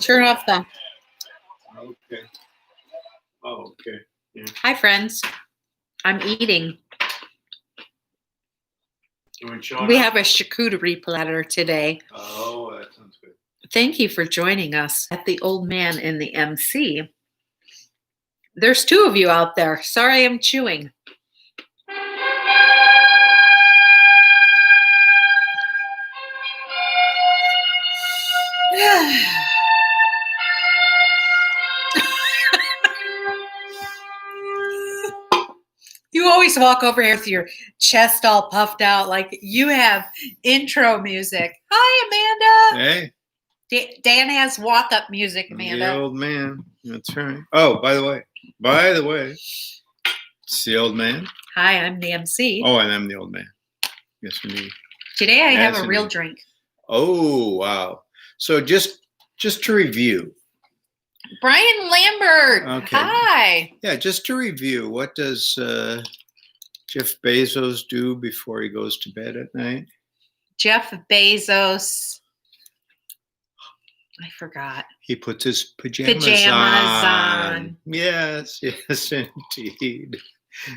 Turn off the. Okay. Oh, okay. Yeah. Hi, friends. I'm eating. We have a charcuterie platter today. Oh, that sounds good. Thank you for joining us at the Old Man in the MC. There's two of you out there. Sorry I'm chewing. You always walk over here with your chest all puffed out like you have intro music. Hi, Amanda. Hey. Dan has walk-up music, Amanda. The old man. That's right. Oh, by the way, it's the old man. Hi, I'm the MC. Oh, and I'm the old man. Yes, indeed. Today I have a real drink. Oh, wow. So just to review. Brian Lambert. Okay. Hi. Yeah, just to review, what does Jeff Bezos do before he goes to bed at night? Jeff Bezos. I forgot. He puts his pajamas on. Yes, indeed.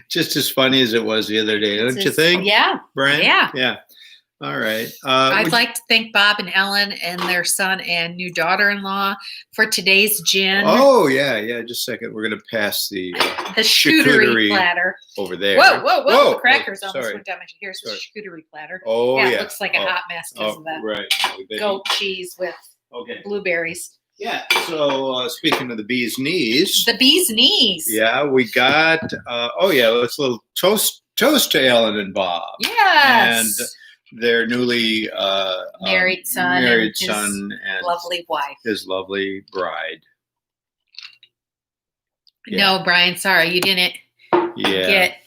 Just as funny as it was the other day, don't you think? Yeah. Brian? Yeah. All right. I'd like to thank Bob and Ellen and their son and new daughter-in-law for today's gin. Oh, yeah. Just a second. We're going to pass the charcuterie platter over there. Whoa. The crackers almost went down. Here's the charcuterie platter. Oh, yeah. It looks like a hot mess because of that goat cheese with blueberries. Yeah. So speaking of the bee's knees. The bee's knees. Yeah, we got, let's a little toast to Ellen and Bob. Yes. And their newly married son and lovely wife. His lovely bride. Yeah. No, Brian, sorry, you didn't get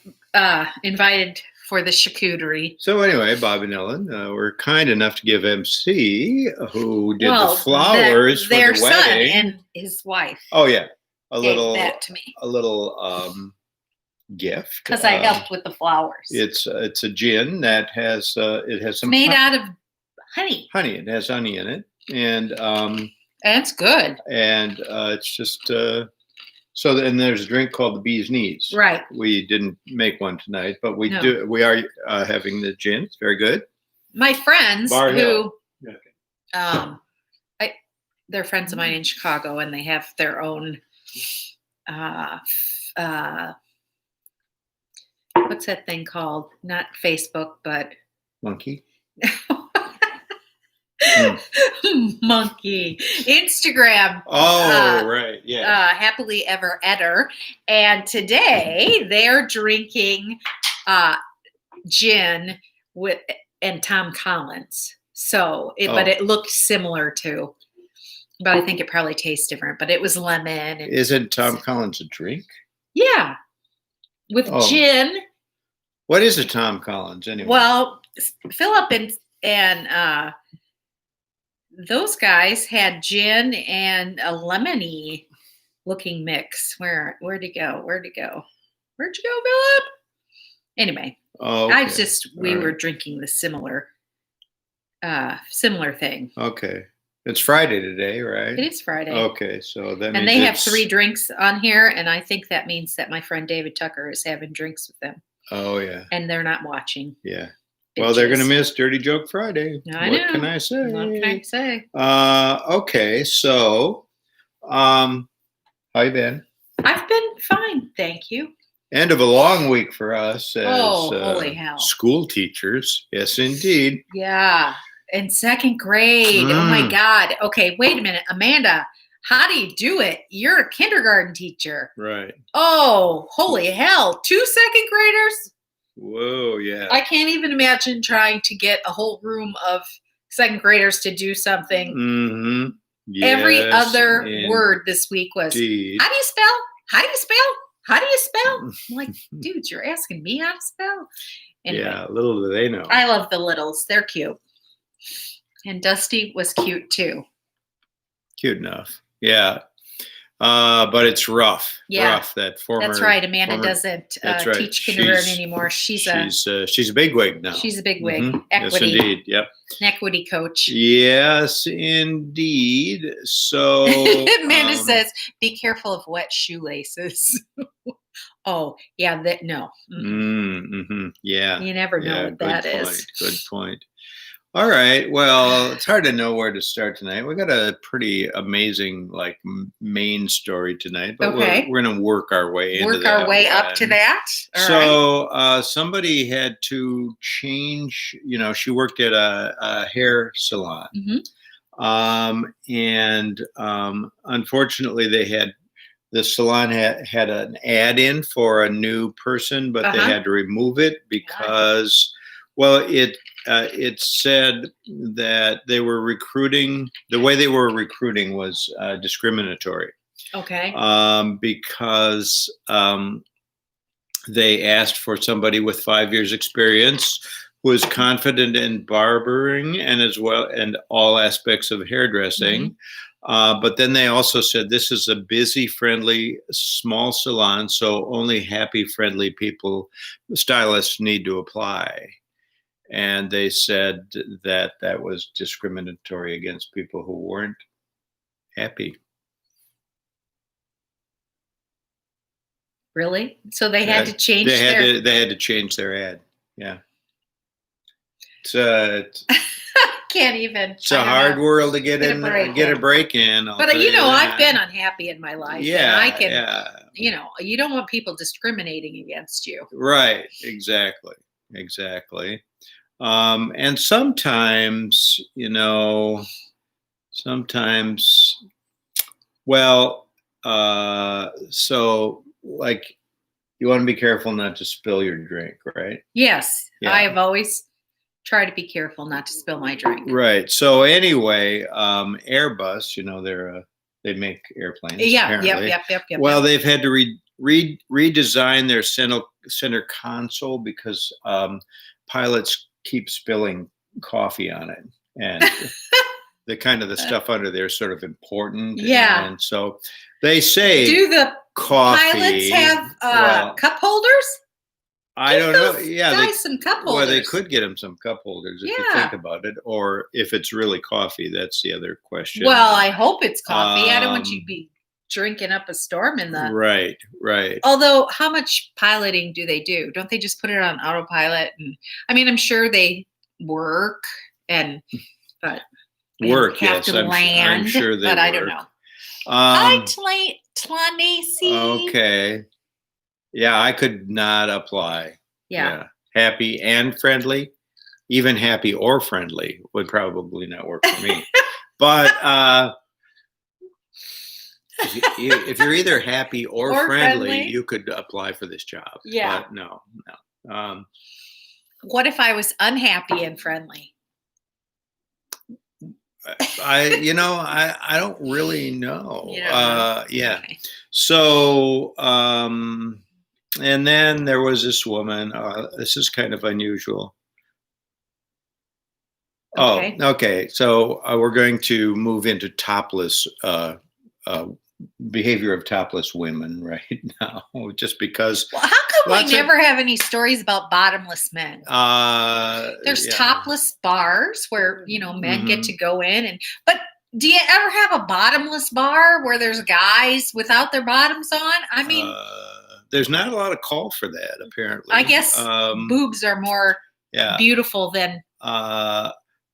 invited for the charcuterie. So anyway, Bob and Ellen were kind enough to give MC, who did the flowers for their the wedding, son and his wife. Oh yeah, gave that to me. A little gift because I helped with the flowers. It's a gin that has some made out of honey. It has honey in it, and it's good. And it's just and there's a drink called the bee's knees. Right. We didn't make one tonight, but we do. We are having the gin. It's very good. My friends Bar Hill. They're friends of mine in Chicago, and they have their own. What's that thing called? Not Facebook, but Monkey. Monkey. Instagram. Oh, right. Yeah. Happily Ever Etter. And today they're drinking gin and Tom Collins. So, but it looked similar to, but I think it probably tastes different. But it was lemon. And isn't Tom Collins a drink? Yeah. With gin. What is a Tom Collins anyway? Well, Philip and those guys had gin and a lemony looking mix. Where'd he go? Where'd you go, Philip? Anyway, we were drinking the similar thing. Okay. It's Friday today, right? It is Friday. Okay, so that means and they have 3 drinks on here, and I think that means that my friend David Tucker is having drinks with them. Oh yeah. And they're not watching. Yeah. Well, they're going to miss Dirty Joke Friday. What can I say? What can I say? Okay, so, how you been? I've been fine, thank you. End of a long week for us as holy hell. School teachers. Yes, indeed. Yeah, in 2nd grade. Oh my God. Okay, wait a minute, Amanda. How do you do it? You're a kindergarten teacher. Right. Oh, holy hell. 2 2nd graders? Whoa, yeah. I can't even imagine trying to get a whole room of 2nd graders to do something. Mm-hmm. Yes, every other word this week was, how do you spell? How do you spell? How do you spell? I'm like, dude, you're asking me how to spell? Anyway, yeah, little do they know. I love the littles. They're cute. And Dusty was cute too. Cute enough. Yeah. But it's rough. Yeah. Rough. That's right. Amanda doesn't That's right. teach kindergarten anymore. She's a bigwig now. She's a bigwig. Mhm. Equity. Yes, indeed. Yep. An equity coach. Yes, indeed. So Amanda says, "Be careful of wet shoelaces." Oh, yeah. No. Yeah. You never know what that is. Good point. All right. Well, it's hard to know where to start tonight. We got a pretty amazing, like, main story tonight, but Okay. we're going to work our way into that. Work our way up to that. All right. Somebody had to change. She worked at a hair salon, and unfortunately, the salon had an ad in for a new person, but they had to remove it because, well, it said that they were recruiting. The way they were recruiting was discriminatory. Okay. Because they asked for somebody with 5 years experience who is confident in barbering and all aspects of hairdressing. But then they also said this is a busy, friendly, small salon, so only happy, friendly people, stylists, need to apply. And they said that was discriminatory against people who weren't happy. Really? So they had to change they had to change their ad. Yeah. It's can't even. It's a hard world to get a break in. But I've been unhappy in my life. Yeah, and I can. You don't want people discriminating against you. Right. Exactly. And sometimes, well, so, like, you want to be careful not to spill your drink, right? Yes. Yeah. I have always tried to be careful not to spill my drink. Right. So anyway, Airbus, they make airplanes. Yeah. Apparently. Yep. Well, they've had to redesign their center console because pilots keep spilling coffee on it, and the stuff under there is sort of important. Yeah. And so they say, do the coffee, pilots have cup holders? I don't know. Yeah, guys some cup holders. Well, they could get them some cup holders if you think about it, or if it's really coffee. That's the other question. Well, I hope it's coffee. I don't want you to be drinking up a storm in the. Right. Although, how much piloting do they do? Don't they just put it on autopilot? And I mean, I'm sure they work, but have to land. I'm sure they but work. I don't know. Hi, Tlanacey. Okay. Yeah, I could not apply. Yeah. Happy and friendly, even happy or friendly would probably not work for me. But if you're either happy or friendly, you could apply for this job. Yeah. But no. What if I was unhappy and friendly? I don't really know. Yeah. Okay. So, and then there was this woman. This is kind of unusual. Okay. Oh, okay. So we're going to move into topless behavior of topless women right now, just because. Well, how come we never have any stories about bottomless men? There's topless bars where men get to go in, but do you ever have a bottomless bar where there's guys without their bottoms on? I mean, there's not a lot of call for that, apparently. I guess boobs are more beautiful than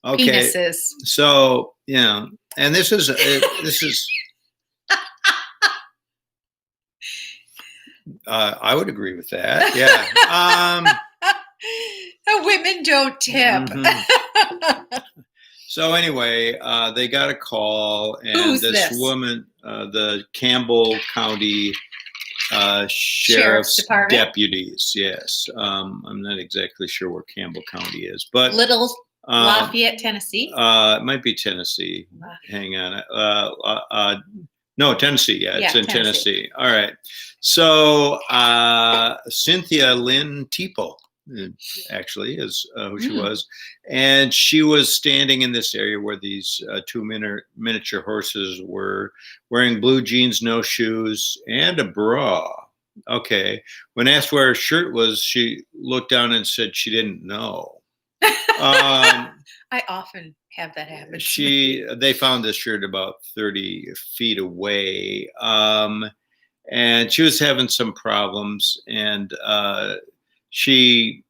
penises. So and this is I would agree with that. Yeah. Women don't tip. So anyway, they got a call, and this woman, the Campbell County Sheriff's deputies. Yes. I'm not exactly sure where Campbell County is, but Little Lafayette, Tennessee. It might be Tennessee. Hang on. No, Tennessee. Yeah, it's in Tennessee. All right. So Cynthia Lynn Teeple actually, is who she Mm. was. And she was standing in this area where these two miniature horses were wearing blue jeans, no shoes, and a bra. Okay. When asked where her shirt was, she looked down and said she didn't know. I often have that happen to me. They found this shirt about 30 feet away. And she was having some problems, and she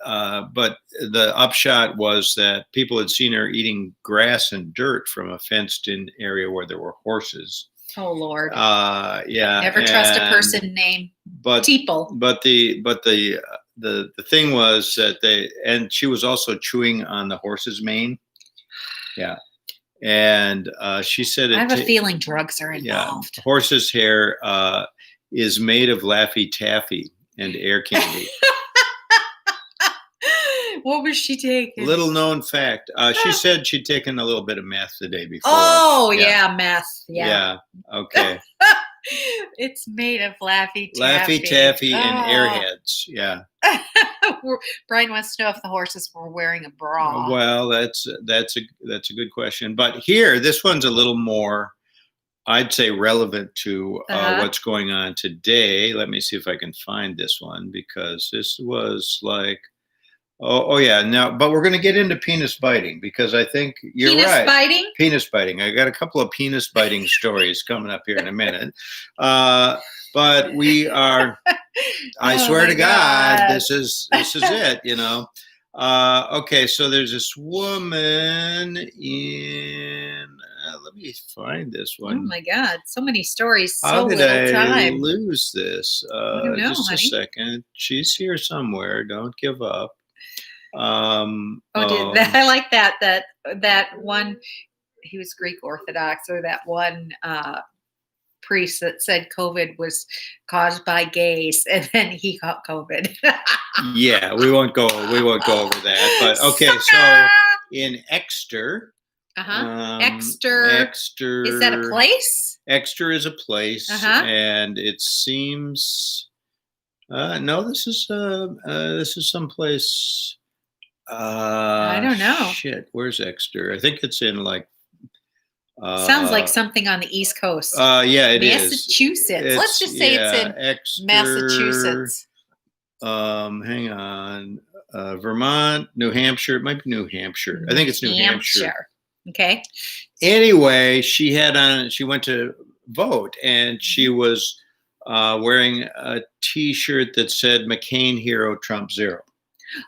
but the upshot was that people had seen her eating grass and dirt from a fenced-in area where there were horses. Oh Lord! Yeah, Never trust a person named Teeple. But the thing was that she was also chewing on the horse's mane. Yeah, and she said I have a feeling drugs are yeah, involved. horse's hair is made of Laffy Taffy and air candy. What was she taking? Little known fact. She said she'd taken a little bit of meth the day before. Oh yeah, meth. Yeah. Okay. It's made of Laffy Taffy. Laffy Taffy and airheads. Yeah. Brian wants to know if the horses were wearing a bra. Well, that's a good question. But here, this one's a little more, I'd say, relevant to what's going on today. Let me see if I can find this one, because this was like, oh yeah. Now, but we're going to get into penis biting, because I think you're right. Penis biting? Penis biting. I got a couple of penis biting stories coming up here in a minute. But we are, I swear to God, this is it, you know. Okay, so there's this woman in, let me find this one. Oh my God, so many stories, so How did little I time. lose this? I don't know, just honey. a second. She's here somewhere. Don't give up. I like that one. He was Greek Orthodox, or that one priest that said COVID was caused by gays, and then he got COVID. Yeah, we won't go over that. But okay, so in Exeter. Exeter. Is that a place? Exeter is a place, and it seems. No, this is someplace. I don't know. Shit, where's Exeter? I think it's in like. Sounds like something on the East Coast. Yeah, it is. Massachusetts. Let's just say it's in Exeter, Massachusetts. Hang on. Vermont, New Hampshire. It might be New Hampshire. I think it's New Hampshire. Okay. Anyway, she went to vote, and she was wearing a T-shirt that said "McCain Hero, Trump Zero."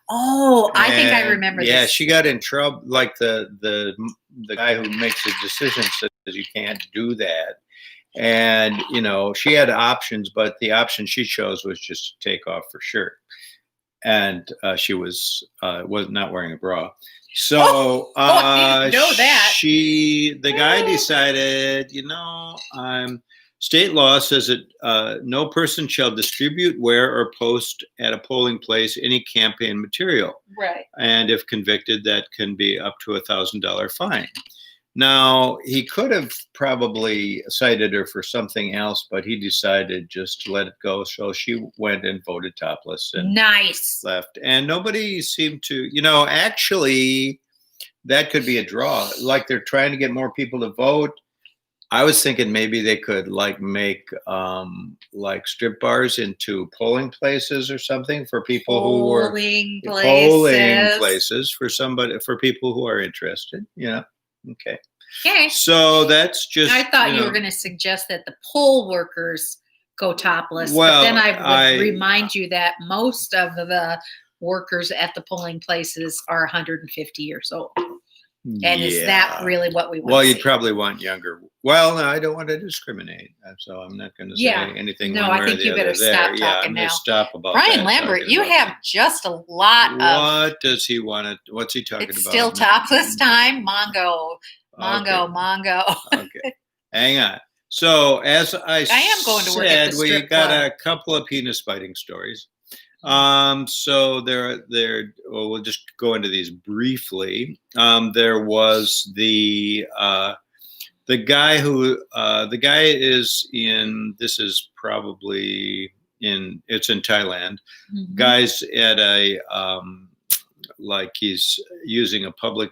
Oh, I think I remember this. Yeah, she got in trouble. Like the guy who makes the decision says you can't do that. And, you know, she had options, but the option she chose was just to take off her shirt. And she was not wearing a bra. So I didn't know that. The guy decided, you know, state law says that no person shall distribute, wear, or post at a polling place any campaign material. Right. And if convicted, that can be up to $1,000 fine. Now, he could have probably cited her for something else, but he decided just to let it go. So she went and voted topless and left. And nobody seemed to, you know, actually, that could be a draw. Like they're trying to get more people to vote. I was thinking maybe they could like make like strip bars into polling places or something for people who were polling places for people who are interested. Yeah. Okay. So that's just. I thought you were going to suggest that the poll workers go topless, but then I would remind you that most of the workers at the polling places are 150 years old. And is that really what we want? Well, you'd probably want younger. Well, no, I don't want to discriminate, so I'm not going to say anything. No, I think you better stop talking now. Stop about Brian Lambert, you have just a lot of. What does he want to? What's he talking about? It's still topless time. Mongo. Okay, hang on. So as I am going to work at the strip we got club. a couple of penis biting stories. So we'll just go into these briefly. There was the guy is in, this is probably it's in Thailand. Mhm. Guy's at a like he's using a public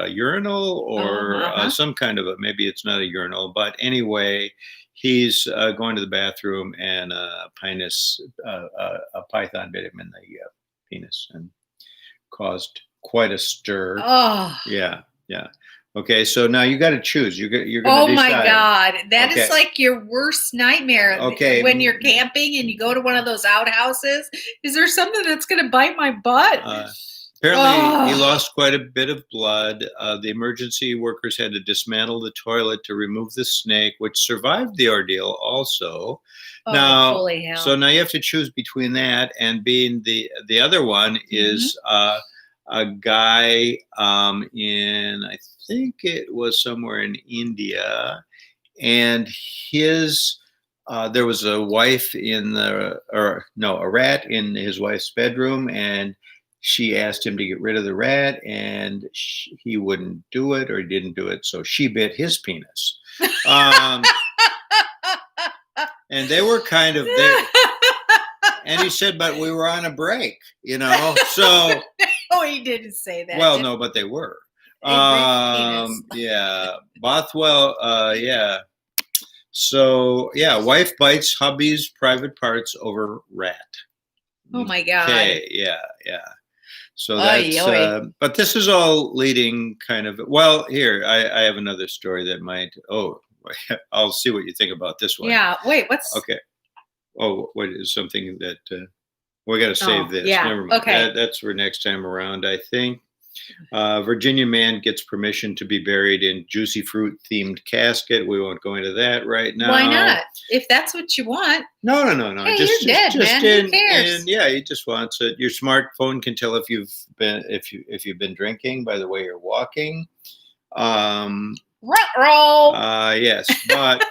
urinal or some kind of maybe it's not a urinal, but anyway, he's going to the bathroom and a python bit him in the penis and caused quite a stir. Oh. Yeah. Okay, so now you got to choose. You're going to Oh decide. my God. That is Okay. like your worst nightmare. Okay. When you're camping and you go to one of those outhouses, is there something that's going to bite my butt? Apparently, he lost quite a bit of blood. The emergency workers had to dismantle the toilet to remove the snake, which survived the ordeal also. Now, holy hell. so now you have to choose between that and being the other one is a guy in, I think it was somewhere in India, and his there was a rat in his wife's bedroom, and she asked him to get rid of the rat, and he wouldn't do it, or he didn't do it, so she bit his penis. And they were kind of there. And he said, but we were on a break, so. Oh, he didn't say that. Well, no, but they were. Yeah. Bothwell, yeah. So, yeah, wife bites hubby's private parts over rat. Oh, my God. Okay, yeah. So that's, but this is all leading kind of, well, here, I have another story that might, I'll see what you think about this one. Yeah, wait, what's? Okay. Oh, what is something that, we got to save this. Yeah, never mind. Okay. That's for next time around, I think. Virginia man gets permission to be buried in juicy fruit themed casket. We won't go into that right now. Why not? If that's what you want. No. Hey, you're dead, man. Who cares? And yeah, he just wants it. Your smartphone can tell if you've been drinking by the way you're walking. Ruh-roh. Yes, but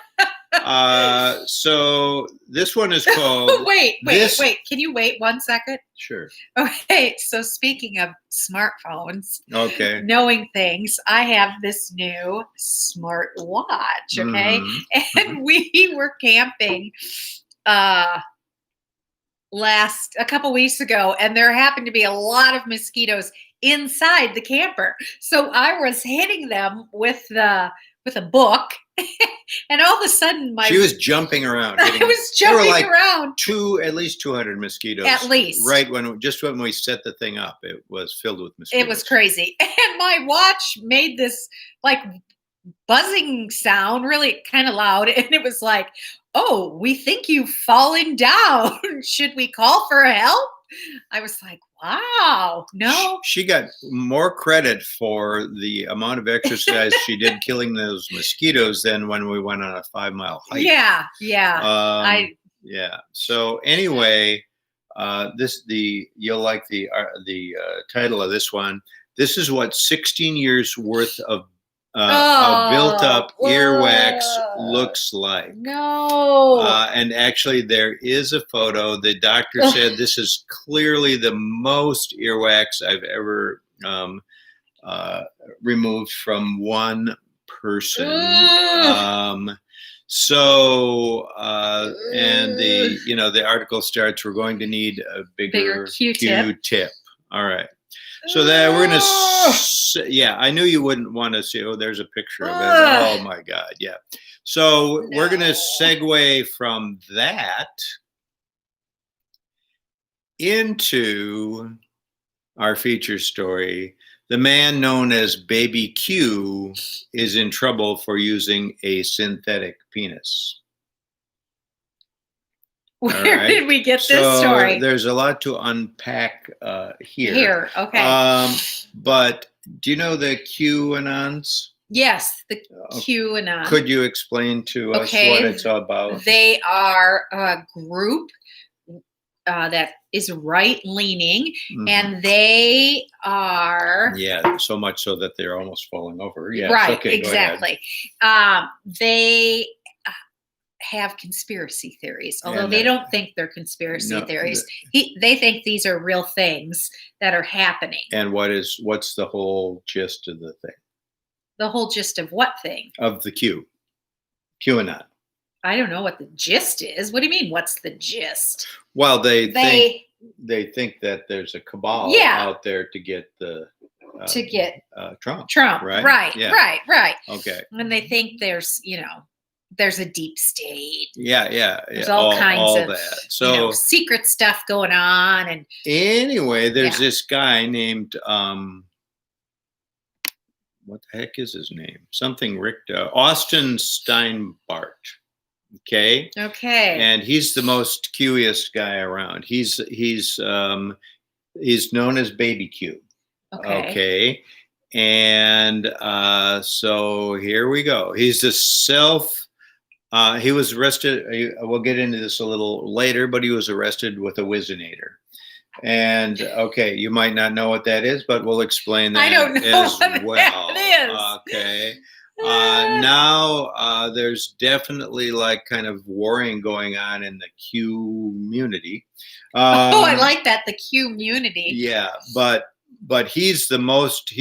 so this one is called. Wait. Can you wait 1 second? Sure. Okay, so speaking of smartphones, knowing things, I have this new smart watch, okay? And we were camping a couple weeks ago, and there happened to be a lot of mosquitoes inside the camper. So I was hitting them with a book, and all of a sudden she was jumping around. I was jumping around. At least 200 mosquitoes. At least. Right when we set the thing up, it was filled with mosquitoes. It was crazy. And my watch made this like buzzing sound, really kind of loud. And it was like, oh, we think you've fallen down. Should we call for help? I was like, wow, no. She got more credit for the amount of exercise she did killing those mosquitoes than when we went on a 5-mile hike. Yeah. Yeah. So anyway, you'll like the title of this one. This is what 16 years worth of built up earwax looks like. No. And actually there is a photo. The doctor said this is clearly the most earwax I've ever removed from one person. And the article starts, we're going to need a bigger Q-tip. All right. So that we're going to, I knew you wouldn't want to see, there's a picture of it. Oh my God. Yeah. So we're going to segue from that into our feature story. The man known as Baby Q is in trouble for using a synthetic penis. Where did we get this story? There's a lot to unpack here. Here, okay. But do you know the QAnons? Yes, the QAnon. Could you explain to us what it's all about? They are a group that is right-leaning, and they are... Yeah, so much so that they're almost falling over. Yes, right, okay, exactly. They have conspiracy theories, although they don't think they're conspiracy theories. They think these are real things that are happening. And what's the whole gist of the thing? The whole gist of what thing? Of the QAnon. I don't know what the gist is. What do you mean? What's the gist? Well, They they think that there's a cabal Yeah. out there to get the to get Trump. Trump. Right? Right. Yeah. Right. Okay. And they think there's a deep state. Yeah. There's all kinds of that. So secret stuff going on. And anyway, there's Yeah. this guy named what the heck is his name? Something Richter. Austin Steinbart. Okay. And he's the most Q-iest guy around. He's known as Baby Q. Okay. And so here we go. He's a he was arrested. We'll get into this a little later, but he was arrested with a Whizzinator. And okay, you might not know what that is, but we'll explain that I don't know as what well. that is. Okay. Now there's definitely like kind of warring going on in the Q community. I like that, the Q-munity. Yeah, but he's the most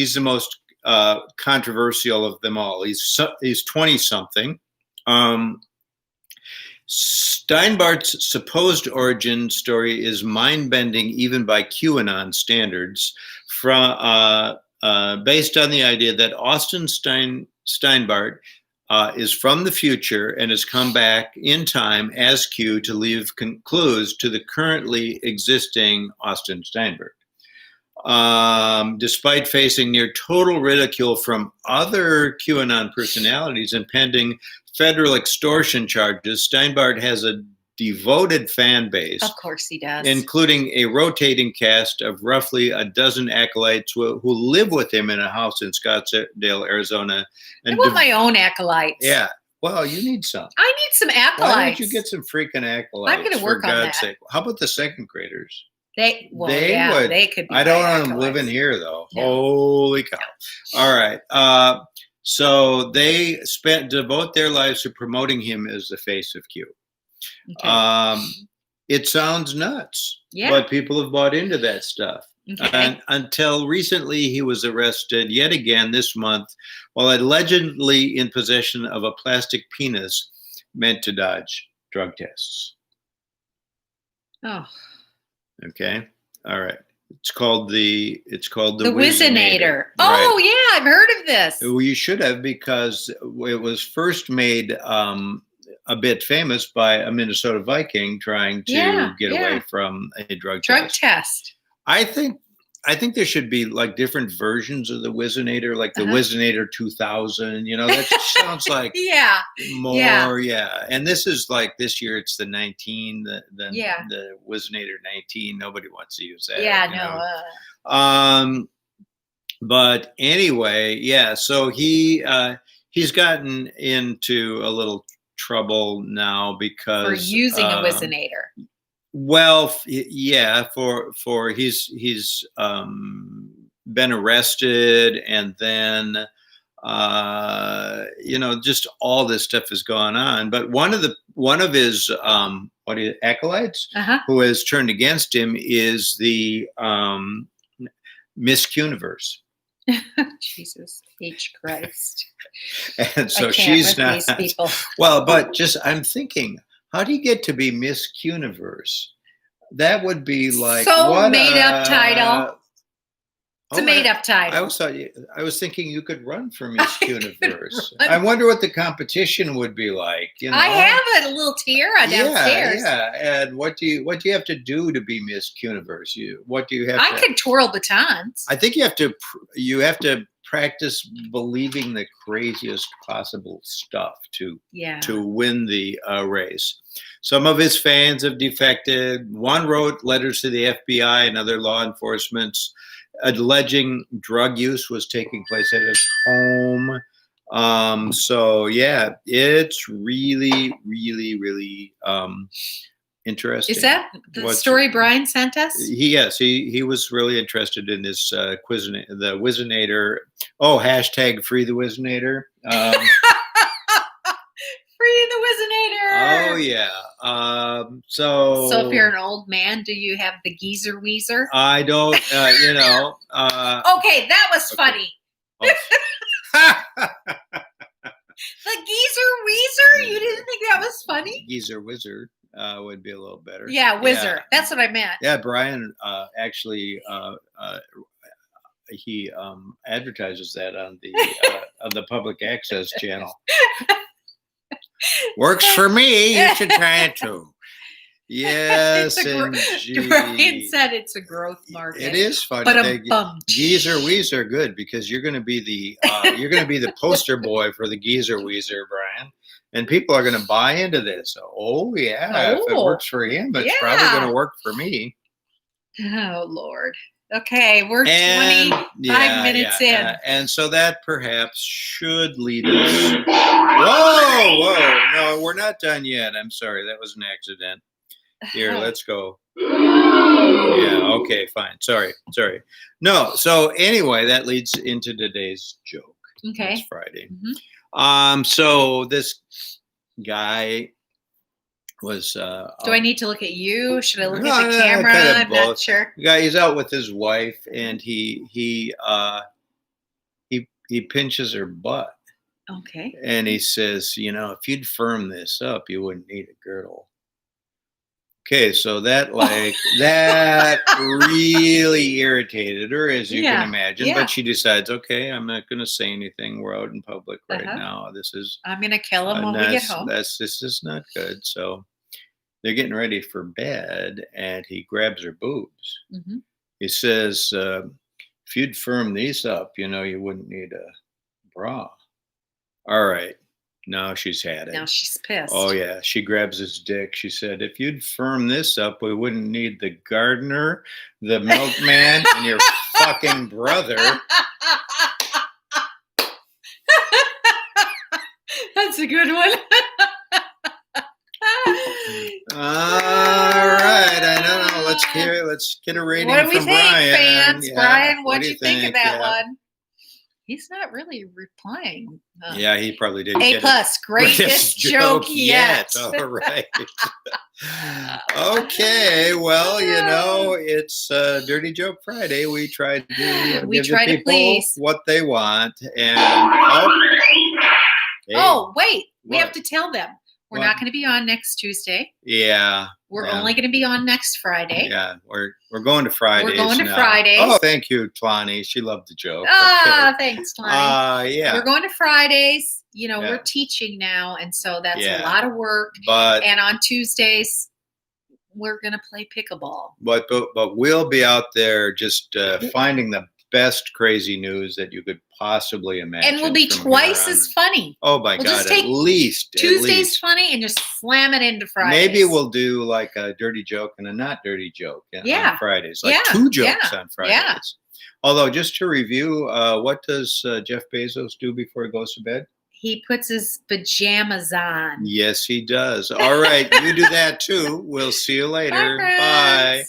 controversial of them all. He's 20 something. Steinbart's supposed origin story is mind-bending even by QAnon standards, based on the idea that Austin Steinbart is from the future and has come back in time as Q to leave clues to the currently existing Austin Steinbart. Despite facing near total ridicule from other QAnon personalities and pending federal extortion charges, Steinbart has a devoted fan base. Of course he does. Including a rotating cast of roughly a dozen acolytes who live with him in a house in Scottsdale, Arizona. I want my own acolytes. Yeah. Well, you need some. I need some acolytes. Why don't you get some freaking acolytes? I'm going to work for on God's that. sake. How about the second graders? They would. They could be. I don't want them living here, though. No. Holy cow. No. All right. So they devote their lives to promoting him as the face of Q. Okay. It sounds nuts, but people have bought into that stuff. Okay. And until recently, he was arrested yet again this month while allegedly in possession of a plastic penis meant to dodge drug tests. Oh. Okay. All right. It's called the Whizzinator. Right. Oh yeah, I've heard of this. Well, you should have, because it was first made a bit famous by a Minnesota Viking trying to get away from a drug test. I think there should be like different versions of the Whizzinator, like the Whizzinator 2000. That just sounds like more. Yeah. And this is like this year. It's the 19. The Whizzinator 19. Nobody wants to use that. Yeah. No. But anyway, yeah. So he's gotten into a little trouble now because for using a Whizzinator. Well, yeah, for he's been arrested, and then just all this stuff has gone on. But one of his acolytes who has turned against him is the Miss Universe. Jesus H. Christ. And so she's not. These people. Well, but I'm thinking, how do you get to be Miss Universe? That would be like made up title. It's a made up title. I was thinking you could run for Miss Universe. I wonder what the competition would be like. I have a little tiara downstairs. Yeah. And what do you have to do to be Miss Universe? What do you have? I could twirl batons. I think you have to practice believing the craziest possible stuff to win the race. Some of his fans have defected. One wrote letters to the FBI and other law enforcement alleging drug use was taking place at his home. So yeah, it's really, really, really interesting. Is that the story Brian sent us? Yes, he was really interested in this the Whizzinator. Oh, hashtag free the Whizzinator. Free the Whizzinator. Oh yeah. So if you're an old man, do you have the geezer weezer? I don't. Okay, that was funny. Oh. The geezer weezer? You didn't think that was funny? funny? Geezer Wizard would be a little better. Yeah, Whizzer. That's what I meant. Yeah, Brian actually he advertises that on the public access channel. Works for me. You should try it too. Yes, Brian said it's a growth market. It is funny. But Geezer Weezer, good, because you're going to be the poster boy for the Geezer Weezer, Brian, and people are going to buy into this. Oh yeah, if it works for him, it's probably going to work for me. Oh Lord. Okay, we're 25 minutes in. And so that perhaps should lead us. Whoa. No, we're not done yet. I'm sorry. That was an accident. Here, let's go. Yeah, okay, fine. Sorry. No, so anyway, that leads into today's joke. Okay. It's Friday. Mm-hmm. So this guy was do I need to look at you? Should I look at the camera? I'm not sure. The guy, he's out with his wife, and he pinches her butt. Okay. And he says, if you'd firm this up, you wouldn't need a girdle. Okay, so that really irritated her, as you can imagine. Yeah. But she decides, okay, I'm not going to say anything. We're out in public right now. I'm going to kill him when we get home. This is not good. So they're getting ready for bed, and he grabs her boobs. Mm-hmm. He says, if you'd firm these up, you wouldn't need a bra. All right. Now she's had it. Now she's pissed. Oh, yeah. She grabs his dick. She said, if you'd firm this up, we wouldn't need the gardener, the milkman, and your fucking brother. That's a good one. All right. I don't know. Let's get a rating from Brian. What do we think, fans? Yeah. Brian, what do you think of that one? He's not really replying. Yeah, he probably didn't. A+, greatest joke yet. All right. Okay, well, it's Dirty Joke Friday. We try to give the people what they want, and wait, we have to tell them. We're not going to be on next Tuesday. Yeah. We're only going to be on next Friday. Yeah, we're going to Fridays. We're going to Fridays. Oh, thank you, Tlani. She loved the joke. Thanks, Tlani. Yeah. We're going to Fridays. We're teaching now, and so that's a lot of work. And on Tuesdays, we're going to play pickleball. But we'll be out there just finding the best crazy news that you could possibly imagine. And we'll be twice as funny. Oh my God, at least. Tuesday's funny and just slam it into Fridays. Maybe we'll do like a dirty joke and a not dirty joke on Fridays. Like 2 jokes on Fridays. Yeah. Although, just to review, what does Jeff Bezos do before he goes to bed? He puts his pajamas on. Yes, he does. All right, you do that too. We'll see you later. Bye.